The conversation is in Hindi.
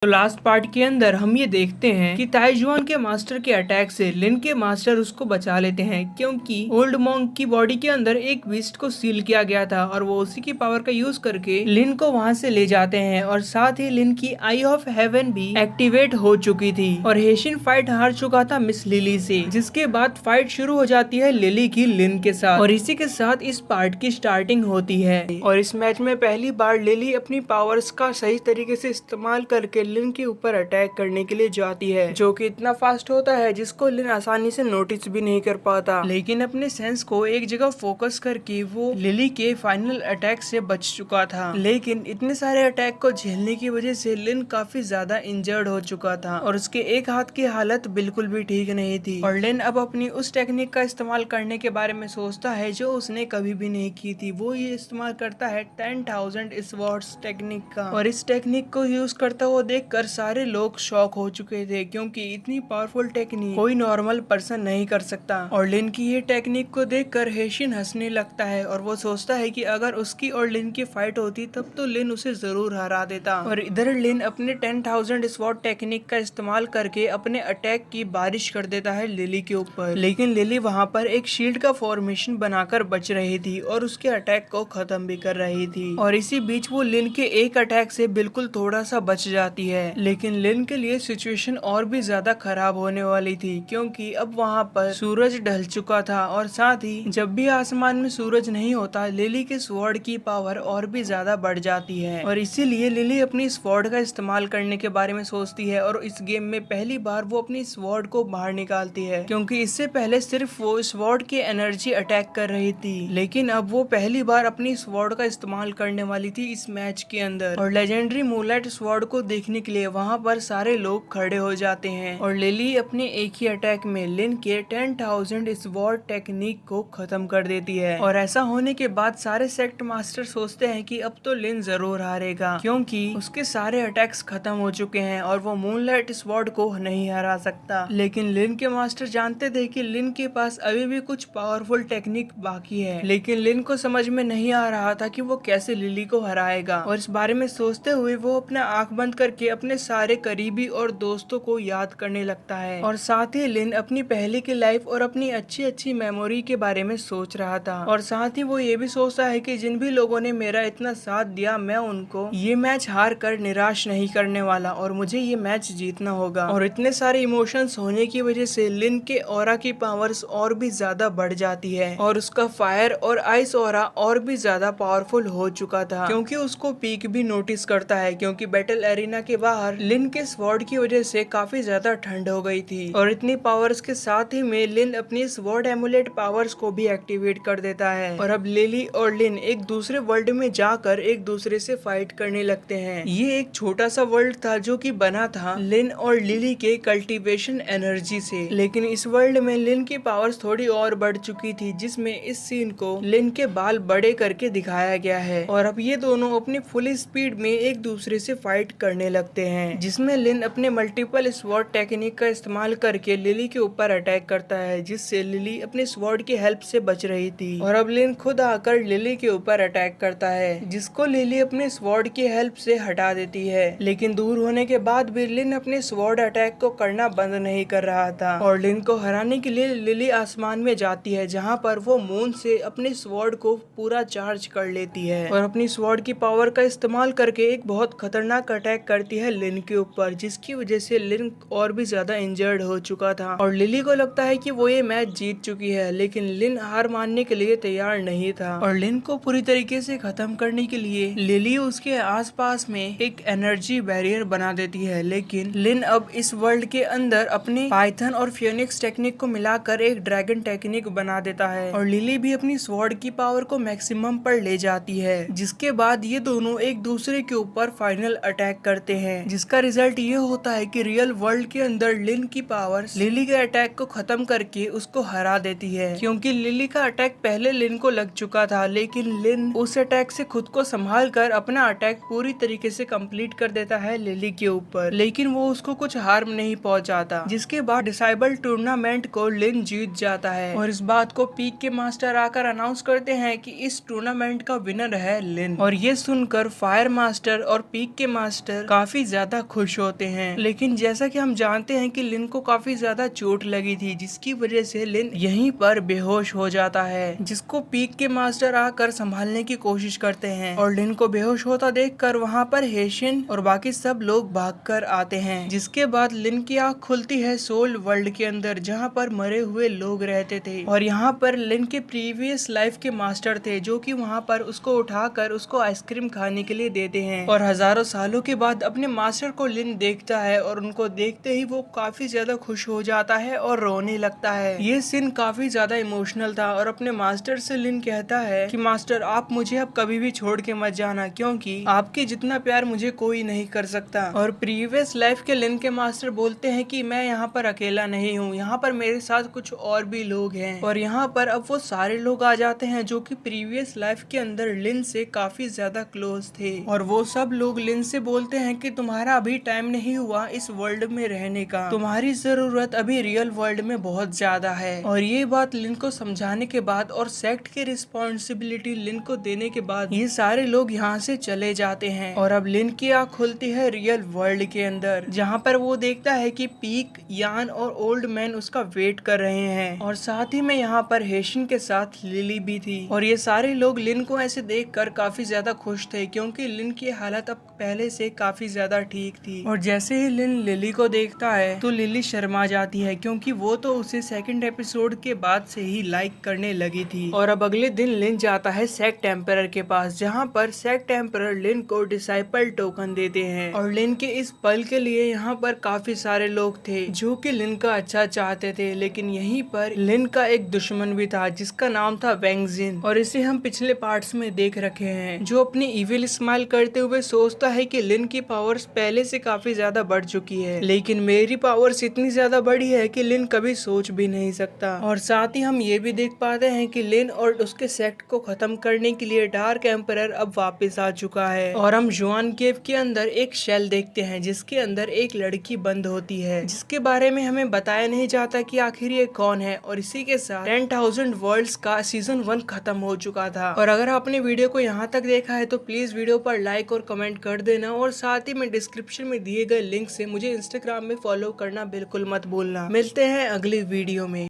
तो लास्ट पार्ट के अंदर हम ये देखते हैं कि ताइजुआन के मास्टर के अटैक से लिन के मास्टर उसको बचा लेते हैं, क्योंकि ओल्ड मॉन्क की बॉडी के अंदर एक बीस्ट को सील किया गया था और वो उसी की पावर का यूज करके लिन को वहां से ले जाते हैं। और साथ ही लिन की आई ऑफ हेवन भी एक्टिवेट हो चुकी थी और हेशिन फाइट हार चुका था मिस लिली से, जिसके बाद फाइट शुरू हो जाती है लिली की लिन के साथ। और इसी के साथ इस पार्ट की स्टार्टिंग होती है और इस मैच में पहली बार लिली अपनी पावर्स का सही तरीके से इस्तेमाल करके लिन के ऊपर अटैक करने के लिए जाती है, जो कि इतना फास्ट होता है जिसको लिन आसानी से नोटिस भी नहीं कर पाता। लेकिन अपने सेंस को एक जगह फोकस करके वो लिली के फाइनल अटैक से बच चुका था। लेकिन इतने सारे अटैक को झेलने की वजह से लिन काफी ज्यादा इंजर्ड हो चुका था और उसके एक हाथ की हालत बिल्कुल भी ठीक नहीं थी। और लिन अब अपनी उस टेक्निक का इस्तेमाल करने के बारे में सोचता है जो उसने कभी भी नहीं की थी। वो ये इस्तेमाल करता है 10,000 स्वॉर्ड्स टेक्निक का। और इस टेक्निक को यूज करता हुआ देखकर सारे लोग शॉक हो चुके थे, क्योंकि इतनी पावरफुल टेक्निक कोई नॉर्मल पर्सन नहीं कर सकता। और लिन की ये टेक्निक को देखकर हेशिन हंसने लगता है और वो सोचता है कि अगर उसकी और लिन की फाइट होती तब तो लिन उसे जरूर हरा देता। और इधर लिन अपने 10,000 स्वॉर्ड टेक्निक का इस्तेमाल करके अपने अटैक की बारिश कर देता है लिली के ऊपर। लेकिन लिली वहाँ पर एक शील्ड का फॉर्मेशन बनाकर बच रही थी और उसके अटैक को खत्म भी कर रही थी। और इसी बीच वो लिन के एक अटैक से बिल्कुल थोड़ा सा बच जाती है। लेकिन लिन के लिए सिचुएशन और भी ज्यादा खराब होने वाली थी, क्योंकि अब वहाँ पर सूरज ढल चुका था और साथ ही जब भी आसमान में सूरज नहीं होता लिली के स्वॉर्ड की पावर और भी ज्यादा बढ़ जाती है। और इसीलिए लिली अपनी स्वॉर्ड का इस्तेमाल करने के बारे में सोचती है और इस गेम में पहली बार वो अपनी स्वॉर्ड को बाहर निकालती है, क्योंकि इससे पहले सिर्फ वो स्वॉर्ड की एनर्जी अटैक कर रही थी। लेकिन अब वो पहली बार अपनी स्वॉर्ड का इस्तेमाल करने वाली थी इस मैच के अंदर। और लेजेंडरी मूनलाइट स्वॉर्ड को देखने के लिए वहाँ पर सारे लोग खड़े हो जाते हैं और लिली अपने एक ही अटैक में लिन के 10,000 स्वॉर्ड टेक्निक को खत्म कर देती है। और ऐसा होने के बाद सारे सेक्ट मास्टर सोचते हैं कि अब तो लिन जरूर हारेगा, क्योंकि उसके सारे अटैक्स खत्म हो चुके हैं और वो मूनलाइट स्वॉर्ड को नहीं हरा सकता। लेकिन लिन के मास्टर जानते थे कि लिन के पास अभी भी कुछ पावरफुल टेक्निक बाकी है, लेकिन लिन को समझ में नहीं आ रहा था कि वो कैसे लिली को हराएगा। और इस बारे में सोचते हुए वो अपना आंख बंद करके अपने सारे करीबी और दोस्तों को याद करने लगता है। और साथ ही लिन अपनी पहले की लाइफ और अपनी अच्छी अच्छी मेमोरी के बारे में सोच रहा था। और साथ ही वो ये भी सोचता है कि जिन भी लोगों ने मेरा इतना साथ दिया मैं उनको ये मैच हार कर निराश नहीं करने वाला और मुझे ये मैच जीतना होगा। और इतने सारे इमोशंस होने की वजह से लिन के ऑरा की पावर्स और भी ज्यादा बढ़ जाती है और उसका फायर और आइस ऑरा और भी ज्यादा पावरफुल हो चुका था, क्योंकि उसको पीक भी नोटिस करता है, क्योंकि बैटल एरिना के बाहर लिन के स्वॉर्ड की वजह से काफी ज्यादा ठंड हो गई थी। और इतनी पावर्स के साथ ही में लिन अपनी स्वॉर्ड एमुलेट पावर्स को भी एक्टिवेट कर देता है। और अब लिली और लिन एक दूसरे वर्ल्ड में जाकर एक दूसरे से फाइट करने लगते हैं। ये एक छोटा सा वर्ल्ड था जो कि बना था लिन और लिली के कल्टीवेशन एनर्जी से, लेकिन इस वर्ल्ड में लिन की पावर्स थोड़ी और बढ़ चुकी थी, जिसमें इस सीन को लिन के बाल बड़े करके दिखाया गया है। और अब ये दोनों अपनी फुल स्पीड में एक दूसरे से फाइट करने लगते हैं, जिसमें लिन अपने मल्टीपल स्वॉर्ड टेक्निक का इस्तेमाल करके लिली के ऊपर अटैक करता है, जिससे लिली अपने स्वॉर्ड की हेल्प से बच रही थी। और अब लिन खुद आकर लिली के ऊपर अटैक करता है, जिसको लिली अपने स्वॉर्ड की हेल्प से हटा देती है। लेकिन दूर होने के बाद भी लिन अपने स्वॉर्ड अटैक को करना बंद नहीं कर रहा था और लिन को हराने के लिए लिली आसमान में जाती है, जहाँ पर वो मून से अपने स्वॉर्ड को पूरा चार्ज कर लेती है और अपनी स्वॉर्ड की पावर का इस्तेमाल करके एक बहुत खतरनाक अटैक करती है लिन के ऊपर, जिसकी वजह से लिन और भी ज्यादा इंजर्ड हो चुका था। और लिली को लगता है कि वो ये मैच जीत चुकी है, लेकिन लिन हार मानने के लिए तैयार नहीं था। और लिन को पूरी तरीके से खत्म करने के लिए लिली उसके आसपास में एक एनर्जी बैरियर बना देती है। लेकिन लिन अब इस वर्ल्ड के अंदर अपनी पाइथन और फियोनिक्स टेक्निक को मिलाकर एक ड्रैगन टेक्निक बना देता है और लिली भी अपनी स्वॉर्ड की पावर को मैक्सिमम पर ले जाती है, जिसके बाद ये दोनों एक दूसरे के ऊपर फाइनल अटैक करते हैं, जिसका रिजल्ट ये होता है कि रियल वर्ल्ड के अंदर लिन की पावर लिली के अटैक को खत्म करके उसको हरा देती है, क्योंकि लिली का अटैक पहले लिन को लग चुका था। लेकिन लिन उस अटैक से खुद को संभाल कर अपना अटैक पूरी तरीके से कंप्लीट कर देता है लिली के ऊपर, लेकिन वो उसको कुछ हार्म नहीं पहुंचाता, जिसके बाद डिसाइबल टूर्नामेंट को लिन जीत जाता है। और इस बात को पीक के मास्टर आकर अनाउंस करते हैं कि इस टूर्नामेंट का विनर है लिन। और ये सुनकर फायर मास्टर और पीक के मास्टर काफी काफी ज्यादा खुश होते हैं। लेकिन जैसा कि हम जानते हैं कि लिन को काफी ज्यादा चोट लगी थी, जिसकी वजह से लिन यहीं पर बेहोश हो जाता है, जिसको पीक के मास्टर आकर संभालने की कोशिश करते हैं और लिन को बेहोश होता देखकर वहाँ पर हेशिन और बाकी सब लोग भागकर आते हैं। जिसके बाद लिन की आँख खुलती है सोल वर्ल्ड के अंदर, जहाँ पर मरे हुए लोग रहते थे और यहाँ पर लिन के प्रीवियस लाइफ के मास्टर थे, जो कि वहाँ पर उसको उठाकर उसको आइसक्रीम खाने के लिए देते हैं। और हजारों सालों के बाद अपने मास्टर को लिन देखता है और उनको देखते ही वो काफी ज्यादा खुश हो जाता है और रोने लगता है। ये सीन काफी ज्यादा इमोशनल था और अपने मास्टर से लिन कहता है कि मास्टर आप मुझे अब कभी भी छोड़ के मत जाना, क्योंकि आपके जितना प्यार मुझे कोई नहीं कर सकता। और प्रीवियस लाइफ के लिन के मास्टर बोलते हैं कि मैं यहाँ पर अकेला नहीं हूँ, यहाँ पर मेरे साथ कुछ और भी लोग हैं। और यहाँ पर अब वो सारे लोग आ जाते हैं जो कि प्रीवियस लाइफ के अंदर लिन से काफी ज्यादा क्लोज थे और वो सब लोग लिन से बोलते हैं कि तुम्हारा अभी टाइम नहीं हुआ इस वर्ल्ड में रहने का, तुम्हारी जरूरत अभी रियल वर्ल्ड में बहुत ज्यादा है। और ये बात लिन को समझाने के बाद और सेक्ट की रिस्पॉन्सिबिलिटी लिन को देने के बाद ये सारे लोग यहाँ से चले जाते हैं। और अब लिन की आँख खुलती है रियल वर्ल्ड के अंदर, जहाँ पर वो देखता है कि पीक, यान और ओल्ड मैन उसका वेट कर रहे हैं और साथ ही में यहाँ पर हेशिन के साथ लिली भी थी। और ये सारे लोग लिन को ऐसे देखकर काफी ज्यादा खुश थे, क्योंकि लिन की हालत अब पहले से काफी ज्यादा ठीक थी। और जैसे ही लिन लिली को देखता है तो लिली शर्मा जाती है, क्योंकि वो तो उसे सेकंड एपिसोड के बाद से ही लाइक करने लगी थी। और अब अगले दिन लिन जाता है सेक्ट एम्परर के पास, जहाँ पर सेक्ट एम्परर लिन को डिसाइपल टोकन देते हैं। और लिन के इस पल के लिए यहाँ पर काफी सारे लोग थे जो कि लिन का अच्छा चाहते थे, लेकिन यहीं पर लिन का एक दुश्मन भी था जिसका नाम था वेंग जिन, और इसे हम पिछले पार्ट्स में देख रखे हैं, जो अपनी इविल स्माइल करते हुए सोचता है कि लिन की पावर्स पहले से काफी ज्यादा बढ़ चुकी है, लेकिन मेरी पावर्स इतनी ज्यादा बढ़ी है कि लिन कभी सोच भी नहीं सकता। और साथ ही हम ये भी देख पाते हैं कि लिन और उसके सेक्ट को खत्म करने के लिए डार्क एम्परर अब वापस आ चुका है। और हम जुआन केव के अंदर एक शेल देखते हैं जिसके अंदर एक लड़की बंद होती है, जिसके बारे में हमें बताया नहीं जाता कि आखिर ये कौन है। और इसी के साथ 10,000 वर्ल्ड्स का सीजन 1 खत्म हो चुका था। और अगर आपने वीडियो को यहाँ तक देखा है तो प्लीज वीडियो पर लाइक और कमेंट कर देना, और साथ ही में डिस्क्रिप्शन में दिए गए लिंक से मुझे इंस्टाग्राम में फॉलो करना बिल्कुल मत भूलना। मिलते हैं अगली वीडियो में।